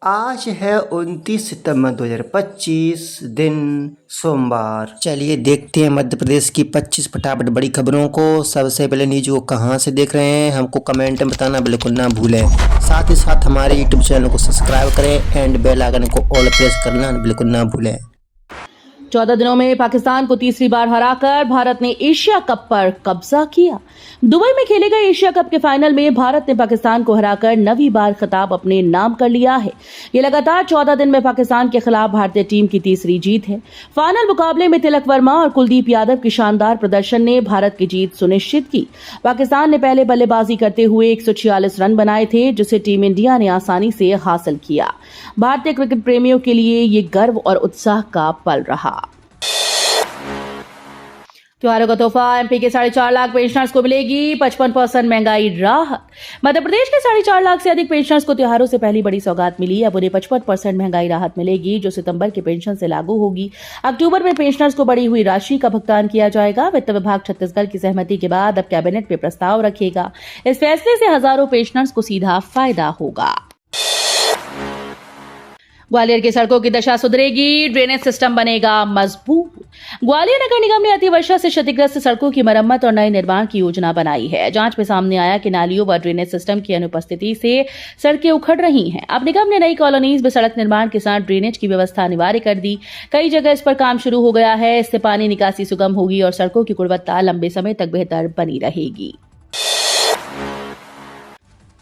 आज है 29 सितंबर 2025 दिन सोमवार। चलिए देखते हैं मध्य प्रदेश की 25 फटाफट बड़ी खबरों को। सबसे पहले न्यूज को कहां से देख रहे हैं हमको कमेंट में बताना बिल्कुल ना भूलें। साथ ही साथ हमारे यूट्यूब चैनल को सब्सक्राइब करें एंड बेल आइकन को ऑल प्रेस करना बिल्कुल ना भूलें। 14 दिनों में पाकिस्तान को तीसरी बार हराकर भारत ने एशिया कप पर कब्जा किया। दुबई में खेले गए एशिया कप के फाइनल में भारत ने पाकिस्तान को हराकर 9वीं बार खिताब अपने नाम कर लिया है। ये लगातार 14 दिन में पाकिस्तान के खिलाफ भारतीय टीम की तीसरी जीत है। फाइनल मुकाबले में तिलक वर्मा और कुलदीप यादव की शानदार प्रदर्शन ने भारत की जीत सुनिश्चित की। पाकिस्तान ने पहले बल्लेबाजी करते हुए 146 रन बनाए थे, जिसे टीम इंडिया ने आसानी से हासिल किया। भारतीय क्रिकेट प्रेमियों के लिए ये गर्व और उत्साह का पल रहा। त्योहारों का तोहफा एमपी के 4.5 लाख पेंशनर्स को मिलेगी 55% महंगाई राहत। मध्य प्रदेश के 4.5 लाख से अधिक पेंशनर्स को त्योहारों से पहली बड़ी सौगात मिली। अब उन्हें 55% महंगाई राहत मिलेगी, जो सितंबर के पेंशन से लागू होगी। अक्टूबर में पेंशनर्स को बढ़ी हुई राशि का भुगतान किया जाएगा। वित्त विभाग छत्तीसगढ़ की सहमति के बाद अब कैबिनेट में प्रस्ताव रखेगा। इस फैसले से हजारों पेंशनर्स को सीधा फायदा होगा। ग्वालियर की सड़कों की दशा सुधरेगी, ड्रेनेज सिस्टम बनेगा मजबूत। ग्वालियर नगर निगम ने अतिवर्षा से क्षतिग्रस्त सड़कों की मरम्मत और नए निर्माण की योजना बनाई है। जांच में सामने आया कि नालियों व ड्रेनेज सिस्टम की अनुपस्थिति से सड़कें उखड़ रही हैं। अब निगम ने नई कॉलोनीज में सड़क निर्माण के साथ ड्रेनेज की व्यवस्था अनिवार्य कर दी। कई जगह इस पर काम शुरू हो गया है। इससे पानी निकासी सुगम होगी और सड़कों की गुणवत्ता लंबे समय तक बेहतर बनी रहेगी।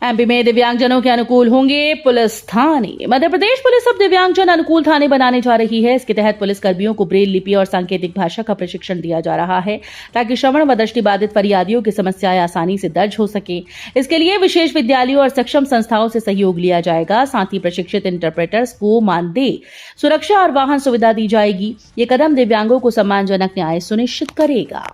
एमपी में दिव्यांगजनों के अनुकूल होंगे पुलिस थाने। मध्य प्रदेश पुलिस अब दिव्यांगजन अनुकूल थाने बनाने जा रही है। इसके तहत पुलिस कर्मियों को ब्रेल लिपि और सांकेतिक भाषा का प्रशिक्षण दिया जा रहा है, ताकि श्रवण व दृष्टि बाधित फरियादियों की समस्याएं आसानी से दर्ज हो सके। इसके लिए विशेष विद्यालयों और सक्षम संस्थाओं से सहयोग लिया जाएगा। साथ ही प्रशिक्षित इंटरप्रेटर्स को मानदेय, सुरक्षा और वाहन सुविधा दी जाएगी। ये कदम दिव्यांगों को सम्मानजनक न्याय सुनिश्चित करेगा।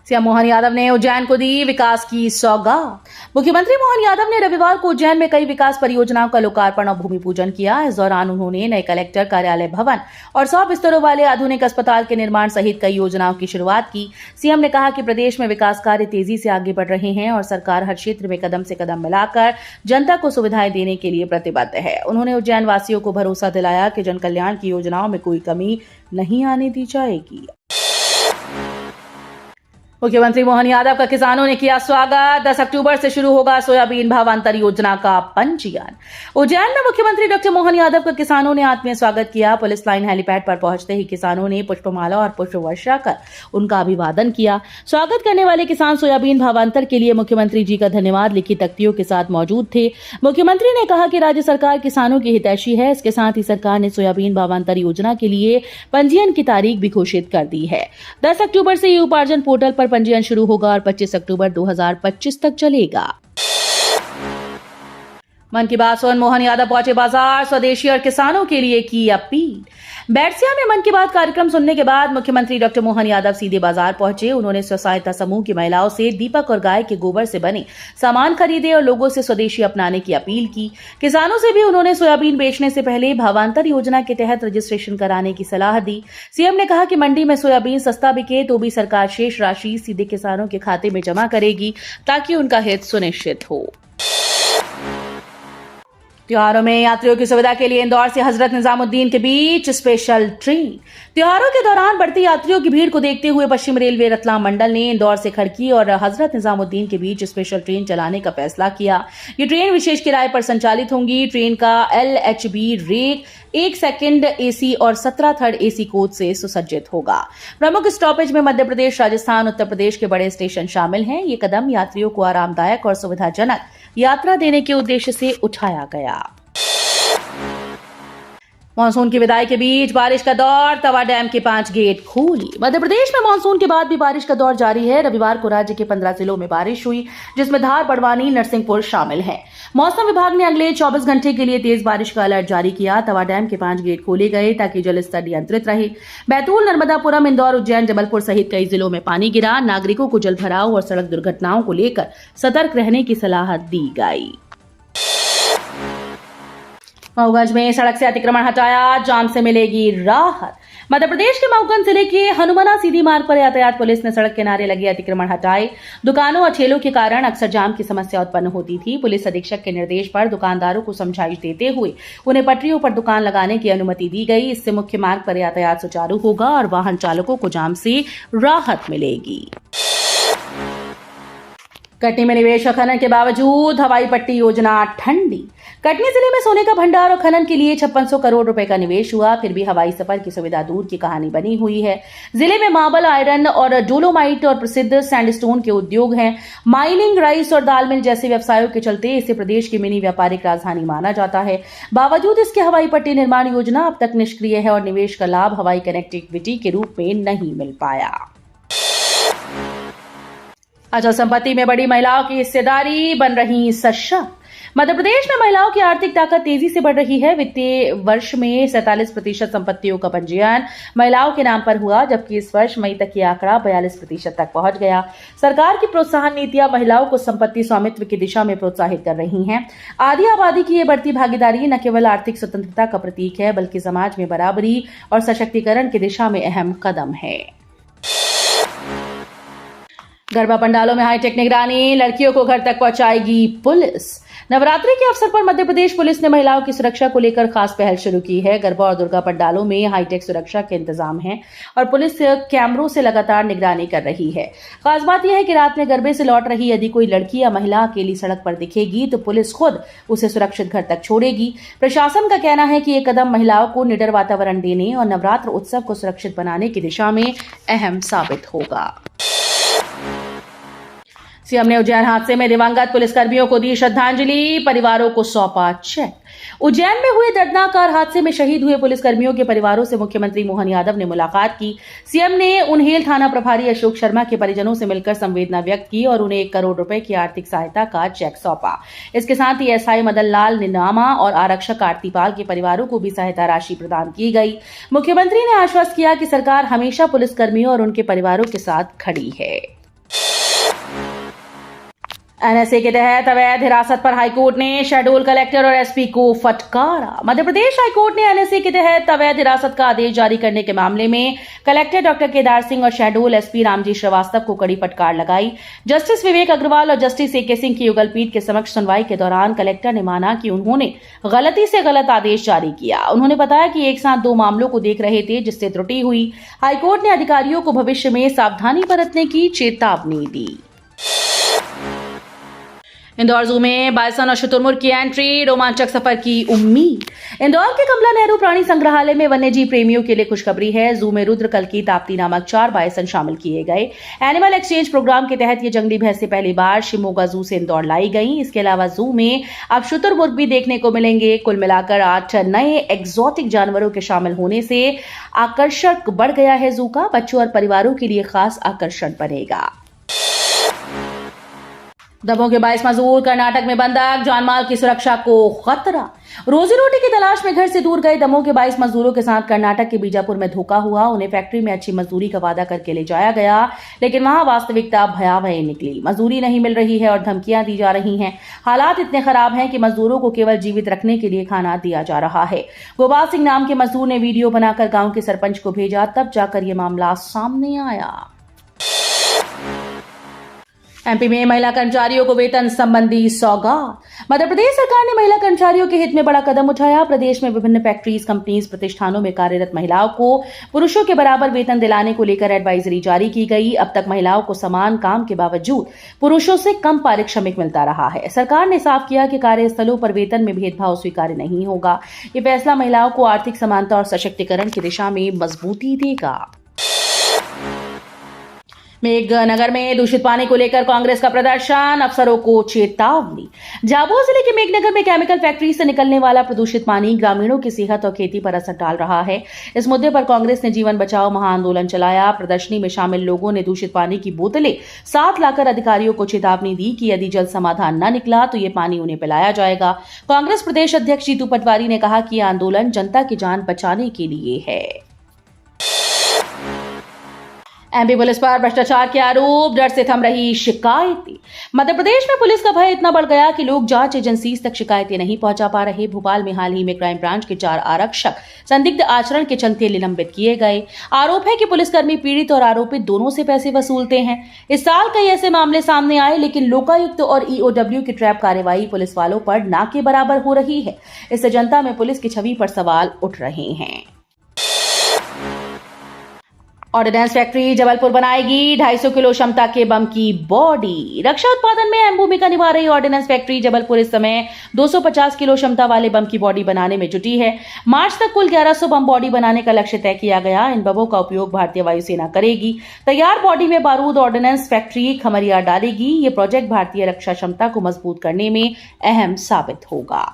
सीएम मोहन यादव ने उज्जैन को दी विकास की सौगात। मुख्यमंत्री मोहन यादव ने रविवार को उज्जैन में कई विकास परियोजनाओं का लोकार्पण और भूमि पूजन किया। इस दौरान उन्होंने नए कलेक्टर कार्यालय भवन और 100 बिस्तरों वाले आधुनिक अस्पताल के निर्माण सहित कई योजनाओं की शुरुआत की। सीएम ने कहा कि प्रदेश में विकास कार्य तेजी से आगे बढ़ रहे हैं और सरकार हर क्षेत्र में कदम से कदम मिलाकर जनता को सुविधाएं देने के लिए प्रतिबद्ध है। उन्होंने उज्जैन वासियों को भरोसा दिलाया कि जन कल्याण की योजनाओं में कोई कमी नहीं आने दी जाएगी। मुख्यमंत्री मोहन यादव का किसानों ने किया स्वागत। 10 अक्टूबर से शुरू होगा सोयाबीन भावांतर योजना का पंजीयन। उज्जैन में मुख्यमंत्री डॉक्टर मोहन यादव का किसानों ने आत्मीय स्वागत किया। पुलिस लाइन हेलीपैड पर पहुंचते ही किसानों ने पुष्पमाला और पुष्प वर्षा कर उनका अभिवादन किया। स्वागत करने वाले किसान सोयाबीन भावांतर के लिए मुख्यमंत्री जी का धन्यवाद लिखी तख्तियों के साथ मौजूद थे। मुख्यमंत्री ने कहा कि राज्य सरकार किसानों की हितैषी है। इसके साथ ही सरकार ने सोयाबीन भावांतर योजना के लिए पंजीयन की तारीख भी घोषित कर दी है। 10 अक्टूबर से ये उपार्जन पोर्टल पर पंजीयन शुरू होगा और 25 अक्टूबर 2025 तक चलेगा। मन की बात सुन मोहन यादव पहुंचे बाजार, स्वदेशी और किसानों के लिए की अपील। बैरसिया में मन की बात कार्यक्रम सुनने के बाद मुख्यमंत्री डॉक्टर मोहन यादव सीधे बाजार पहुंचे। उन्होंने स्व सहायता समूह की महिलाओं से दीपक और गाय के गोबर से बने सामान खरीदे और लोगों से स्वदेशी अपनाने की अपील की। किसानों से भी उन्होंने सोयाबीन बेचने से पहले भावांतर योजना के तहत रजिस्ट्रेशन कराने की सलाह दी। सीएम ने कहा कि मंडी में सोयाबीन सस्ता बिके तो भी सरकार शेष राशि सीधे किसानों के खाते में जमा करेगी, ताकि उनका हित सुनिश्चित हो। त्योहारों में यात्रियों की सुविधा के लिए इंदौर से हजरत निजामुद्दीन के बीच स्पेशल ट्रेन। त्योहारों के दौरान बढ़ती यात्रियों की भीड़ को देखते हुए पश्चिम रेलवे रतलाम मंडल ने इंदौर से खड़की और हजरत निजामुद्दीन के बीच स्पेशल ट्रेन चलाने का फैसला किया। ये ट्रेन विशेष किराए पर संचालित होंगी। ट्रेन का LHB रेक 1 सेकंड AC और 17 थर्ड AC कोच से सुसज्जित होगा। प्रमुख स्टॉपेज में मध्य प्रदेश, राजस्थान, उत्तर प्रदेश के बड़े स्टेशन शामिल हैं। ये कदम यात्रियों को आरामदायक और सुविधाजनक यात्रा देने के उद्देश्य से उठाया गया। मानसून की विदाई के बीच बारिश का दौर, तवा डैम के 5 गेट खोली। मध्य प्रदेश में मानसून के बाद भी बारिश का दौर जारी है। रविवार को राज्य के 15 जिलों में बारिश हुई, जिसमें धार, बड़वानी, नरसिंहपुर शामिल हैं। मौसम विभाग ने अगले 24 घंटे के लिए तेज बारिश का अलर्ट जारी किया। तवा डैम के 5 गेट खोले गए ताकि जलस्तर नियंत्रित रहे। बैतूल, नर्मदापुरम, इंदौर, उज्जैन, जबलपुर सहित कई जिलों में पानी गिरा। नागरिकों को जल भराव और सड़क दुर्घटनाओं को लेकर सतर्क रहने की सलाह दी गई। मऊगंज में सड़क से अतिक्रमण हटाया, जाम से मिलेगी राहत। मध्य प्रदेश के मऊगंज जिले के हनुमाना सीधी मार्ग पर यातायात पुलिस ने सड़क किनारे लगे अतिक्रमण हटाए। दुकानों और ठेलों के कारण अक्सर जाम की समस्या उत्पन्न होती थी। पुलिस अधीक्षक के निर्देश पर दुकानदारों को समझाइश देते हुए उन्हें पटरियों पर दुकान लगाने की अनुमति दी गई। इससे मुख्य मार्ग पर यातायात सुचारू होगा और वाहन चालकों को जाम से राहत मिलेगी। कटनी में निवेश और खनन के बावजूद हवाई पट्टी योजना ठंडी। कटनी जिले में सोने का भंडार और खनन के लिए 5600 करोड़ रुपए का निवेश हुआ, फिर भी हवाई सफर की सुविधा दूर की कहानी बनी हुई है। जिले में मार्बल, आयरन और डोलोमाइट और प्रसिद्ध सैंडस्टोन के उद्योग हैं। माइनिंग, राइस और दाल मिल जैसे व्यवसायों के चलते इसे प्रदेश की मिनी व्यापारिक राजधानी माना जाता है। बावजूद इसके हवाई पट्टी निर्माण योजना अब तक निष्क्रिय है और निवेश का लाभ हवाई कनेक्टिविटी के रूप में नहीं मिल पाया। अचल संपत्ति में बड़ी महिलाओं की हिस्सेदारी, बन रही सशक्त। मध्य प्रदेश में महिलाओं की आर्थिक ताकत तेजी से बढ़ रही है। वित्तीय वर्ष में 47% संपत्तियों का पंजीयन महिलाओं के नाम पर हुआ, जबकि इस वर्ष मई तक यह आंकड़ा 42% तक पहुंच गया। सरकार की प्रोत्साहन नीतियां महिलाओं को संपत्ति स्वामित्व की दिशा में प्रोत्साहित कर रही हैं। आधी आबादी की ये बढ़ती भागीदारी न केवल आर्थिक स्वतंत्रता का प्रतीक है, बल्कि समाज में बराबरी और सशक्तिकरण की दिशा में अहम कदम है। गरबा पंडालों में हाईटेक निगरानी, लड़कियों को घर तक पहुंचाएगी पुलिस। नवरात्रि के अवसर पर मध्य प्रदेश पुलिस ने महिलाओं की सुरक्षा को लेकर खास पहल शुरू की है। गरबा और दुर्गा पंडालों में हाईटेक सुरक्षा के इंतजाम हैं और पुलिस कैमरों से लगातार निगरानी कर रही है। खास बात यह है कि रात में गरबे से लौट रही यदि कोई लड़की या महिला अकेली सड़क पर दिखेगी तो पुलिस खुद उसे सुरक्षित घर तक छोड़ेगी। प्रशासन का कहना है कि ये कदम महिलाओं को निडर वातावरण देने और नवरात्र उत्सव को सुरक्षित बनाने की दिशा में अहम साबित होगा। सीएम ने उज्जैन हादसे में दिवंगत पुलिसकर्मियों को दी श्रद्धांजलि, परिवारों को सौंपा चेक। उज्जैन में हुए दर्दनाक कार हादसे में शहीद हुए पुलिसकर्मियों के परिवारों से मुख्यमंत्री मोहन यादव ने मुलाकात की। सीएम ने उन्हेल थाना प्रभारी अशोक शर्मा के परिजनों से मिलकर संवेदना व्यक्त की और उन्हें 1 करोड़ रुपए की आर्थिक सहायता का चेक सौंपा। इसके साथ ही एसआई मदन लाल निनामा और आरक्षक आरती पाल के परिवारों को भी सहायता राशि प्रदान की गई। मुख्यमंत्री ने आश्वस्त किया कि सरकार हमेशा पुलिसकर्मियों और उनके परिवारों के साथ खड़ी है। एनएसए के तहत अवैध हिरासत पर हाईकोर्ट ने शहडोल कलेक्टर और एसपी को फटकारा। मध्य प्रदेश हाईकोर्ट ने एनएसए के तहत अवैध हिरासत का आदेश जारी करने के मामले में कलेक्टर डॉक्टर केदार सिंह और शहडोल एसपी रामजी श्रीवास्तव को कड़ी फटकार लगाई। जस्टिस विवेक अग्रवाल और जस्टिस एके सिंह की युगल पीठ के समक्ष सुनवाई के दौरान कलेक्टर ने माना कि उन्होंने गलती से गलत आदेश जारी किया। उन्होंने बताया कि एक साथ 2 मामलों को देख रहे थे, जिससे त्रुटि हुई। हाईकोर्ट ने अधिकारियों को भविष्य में सावधानी बरतने की चेतावनी दी। इंदौर जू में बायसन और शुतुरमुर्ग की एंट्री, रोमांचक सफर की उम्मीद। इंदौर के कमला नेहरू प्राणी संग्रहालय में वन्यजीव प्रेमियों के लिए खुशखबरी है। जू में रुद्र, कल्कि, ताप्ती नामक 4 बायसन शामिल किए गए। एनिमल एक्सचेंज प्रोग्राम के तहत ये जंगली भैंसें पहली बार शिमोगा जू से इंदौर लाई गई। इसके अलावा जू में अब शुतुरमुर्ग भी देखने को मिलेंगे। कुल मिलाकर 8 नए एक्सोटिक जानवरों के शामिल होने से आकर्षण बढ़ गया है जू का। बच्चों और परिवारों के लिए खास आकर्षण बनेगा। दमोह के 22 मजदूर कर्नाटक में बंधक, जानमाल की सुरक्षा को खतरा। रोजी रोटी की तलाश में घर से दूर गए दमोह के 22 मजदूरों के साथ कर्नाटक के बीजापुर में धोखा हुआ। उन्हें फैक्ट्री में अच्छी मजदूरी का वादा करके ले जाया गया, लेकिन वहां वास्तविकता भयावह निकली। मजदूरी नहीं मिल रही है और धमकियां दी जा रही हैं। हालात इतने खराब हैं कि मजदूरों को केवल जीवित रखने के लिए खाना दिया जा रहा है। गोपाल सिंह नाम के मजदूर ने वीडियो बनाकर गांव के सरपंच को भेजा, तब जाकर यह मामला सामने आया। एमपी में महिला कर्मचारियों को वेतन संबंधी सौगात। मध्य प्रदेश सरकार ने महिला कर्मचारियों के हित में बड़ा कदम उठाया। प्रदेश में विभिन्न फैक्ट्रीज, कंपनीज, प्रतिष्ठानों में कार्यरत महिलाओं को पुरुषों के बराबर वेतन दिलाने को लेकर एडवाइजरी जारी की गई। अब तक महिलाओं को समान काम के बावजूद पुरुषों से कम पारिश्रमिक मिलता रहा है। सरकार ने साफ किया कि कार्यस्थलों पर वेतन में भेदभाव स्वीकार्य नहीं होगा। ये फैसला महिलाओं को आर्थिक समानता और सशक्तिकरण की दिशा में मजबूती देगा। मेघनगर में दूषित पानी को लेकर कांग्रेस का प्रदर्शन, अफसरों को चेतावनी। झाबुआ जिले के मेघनगर में केमिकल फैक्ट्री से निकलने वाला प्रदूषित पानी ग्रामीणों की सेहत और खेती पर असर डाल रहा है। इस मुद्दे पर कांग्रेस ने जीवन बचाओ महाआंदोलन चलाया। प्रदर्शनी में शामिल लोगों ने दूषित पानी की बोतलें साथ लाकर अधिकारियों को चेतावनी दी कि यदि जल्द समाधान न निकला तो ये पानी उन्हें पिलाया जाएगा। कांग्रेस प्रदेश अध्यक्ष जीतू पटवारी ने कहा कि यह आंदोलन जनता की जान बचाने के लिए है। एमपी पुलिस पर भ्रष्टाचार के आरोप, डर से थम रही शिकायतें। मध्य प्रदेश में पुलिस का भय इतना बढ़ गया कि लोग जांच एजेंसी तक शिकायतें नहीं पहुंचा पा रहे। भोपाल में हाल ही में क्राइम ब्रांच के 4 आरक्षक संदिग्ध आचरण के चलते निलंबित किए गए। आरोप है कि पुलिसकर्मी पीड़ित और आरोपित दोनों से पैसे वसूलते हैं। इस साल कई ऐसे मामले सामने आए, लेकिन लोकायुक्त और ईओडब्ल्यू की ट्रैप कार्रवाई पुलिस वालों पर ना के बराबर हो रही है। इससे जनता में पुलिस की छवि पर सवाल उठ रहे हैं। ऑर्डिनेंस फैक्ट्री जबलपुर बनाएगी 250 किलो क्षमता के बम की बॉडी। रक्षा उत्पादन में अहम भूमिका निभा रही ऑर्डिनेंस फैक्ट्री जबलपुर इस समय 250 किलो क्षमता वाले बम की बॉडी बनाने में जुटी है। मार्च तक कुल 1100 बम बॉडी बनाने का लक्ष्य तय किया गया। इन बमों का उपयोग भारतीय वायुसेना करेगी। तैयार बॉडी में बारूद ऑर्डिनेंस फैक्ट्री खमरिया डालेगी। ये प्रोजेक्ट भारतीय रक्षा क्षमता को मजबूत करने में अहम साबित होगा।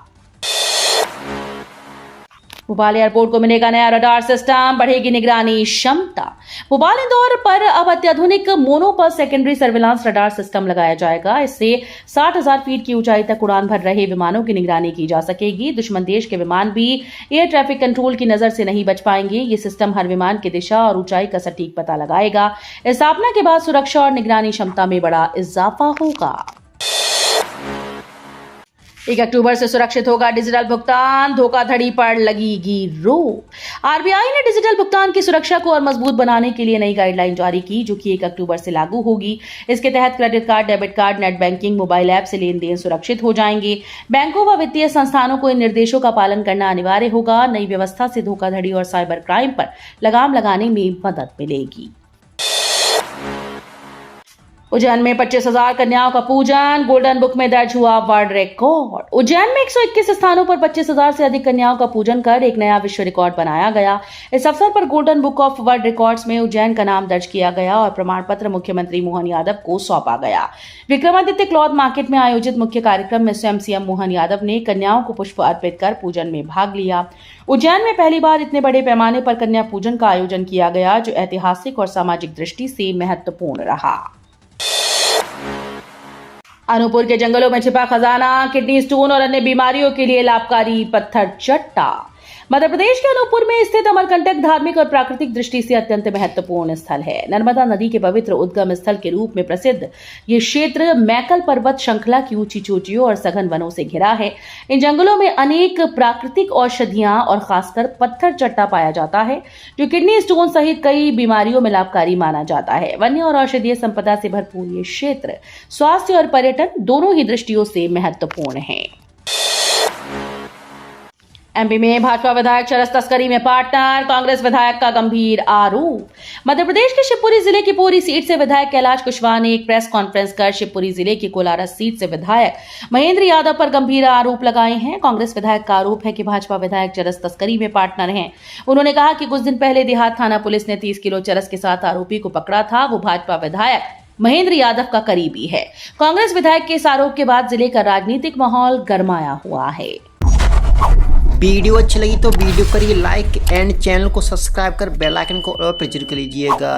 भोपाल एयरपोर्ट को मिलेगा नया रडार सिस्टम, बढ़ेगी निगरानी क्षमता। भोपाल इंदौर पर अब अत्याधुनिक मोनोपल्स सेकेंडरी सर्विलांस रडार सिस्टम लगाया जाएगा। इससे 60,000 फीट की ऊंचाई तक उड़ान भर रहे विमानों की निगरानी की जा सकेगी। दुश्मन देश के विमान भी एयर ट्रैफिक कंट्रोल की नजर से नहीं बच पाएंगे। ये सिस्टम हर विमान की दिशा और ऊंचाई का सटीक पता लगाएगा। स्थापना के बाद सुरक्षा और निगरानी क्षमता में बड़ा इजाफा होगा। 1 अक्टूबर से सुरक्षित होगा डिजिटल भुगतान, धोखाधड़ी पर लगेगी रोक। आरबीआई ने डिजिटल भुगतान की सुरक्षा को और मजबूत बनाने के लिए नई गाइडलाइन जारी की, जो कि 1 अक्टूबर से लागू होगी। इसके तहत credit card, debit card, net banking, mobile app से लेन देन सुरक्षित हो जाएंगे। बैंकों व वित्तीय संस्थानों को इन निर्देशों का पालन करना अनिवार्य होगा। नई व्यवस्था से धोखाधड़ी और साइबर क्राइम पर लगाम लगाने में मदद मिलेगी। उज्जैन में 25,000 कन्याओं का पूजन, गोल्डन बुक में दर्ज हुआ वर्ल्ड रिकॉर्ड। उज्जैन में 121 स्थानों पर 25,000 से अधिक कन्याओं का पूजन कर एक नया विश्व रिकॉर्ड बनाया गया। इस अवसर पर golden book of world records में उज्जैन का नाम दर्ज किया गया और प्रमाण पत्र मुख्यमंत्री मोहन यादव को सौंपा गया। विक्रमादित्य क्लॉथ मार्केट में आयोजित मुख्य कार्यक्रम में स्वयं सीएम मोहन यादव ने कन्याओं को पुष्प अर्पित कर पूजन में भाग लिया। उज्जैन में पहली बार इतने बड़े पैमाने पर कन्या पूजन का आयोजन किया गया, जो ऐतिहासिक और सामाजिक दृष्टि से महत्वपूर्ण रहा। अनूपपुर के जंगलों में छिपा खजाना, किडनी स्टोन और अन्य बीमारियों के लिए लाभकारी पत्थर चट्टा। मध्य प्रदेश के अनूपपुर में स्थित अमरकंटक धार्मिक और प्राकृतिक दृष्टि से अत्यंत महत्वपूर्ण स्थल है। नर्मदा नदी के पवित्र उद्गम स्थल के रूप में प्रसिद्ध ये क्षेत्र मैकल पर्वत श्रृंखला की ऊंची चोटियों और सघन वनों से घिरा है। इन जंगलों में अनेक प्राकृतिक औषधियां और खासकर पत्थर चट्टा पाया जाता है, जो किडनी स्टोन सहित कई बीमारियों में लाभकारी माना जाता है। वन्य और औषधीय संपदा से भरपूर ये क्षेत्र स्वास्थ्य और पर्यटन दोनों ही दृष्टियों से महत्वपूर्ण है। एमपी में भाजपा विधायक चरस तस्करी में पार्टनर, कांग्रेस विधायक का गंभीर आरोप। मध्य प्रदेश के शिवपुरी जिले की पूरी सीट से विधायक कैलाश कुशवाहा ने एक प्रेस कॉन्फ्रेंस कर शिवपुरी जिले की कोलारस सीट से विधायक महेंद्र यादव पर गंभीर आरोप लगाए हैं। कांग्रेस विधायक का आरोप है कि भाजपा विधायक चरस तस्करी में पार्टनर हैं। उन्होंने कहा कि कुछ दिन पहले देहात थाना पुलिस ने 30 किलो चरस के साथ आरोपी को पकड़ा था। वो भाजपा विधायक महेंद्र यादव का करीबी है। कांग्रेस विधायक के इस आरोप के बाद जिले का राजनीतिक माहौल गरमाया हुआ है। वीडियो अच्छी लगी तो वीडियो करिए लाइक एंड चैनल को सब्सक्राइब कर बेल आइकन को और प्रेस कर लीजिएगा।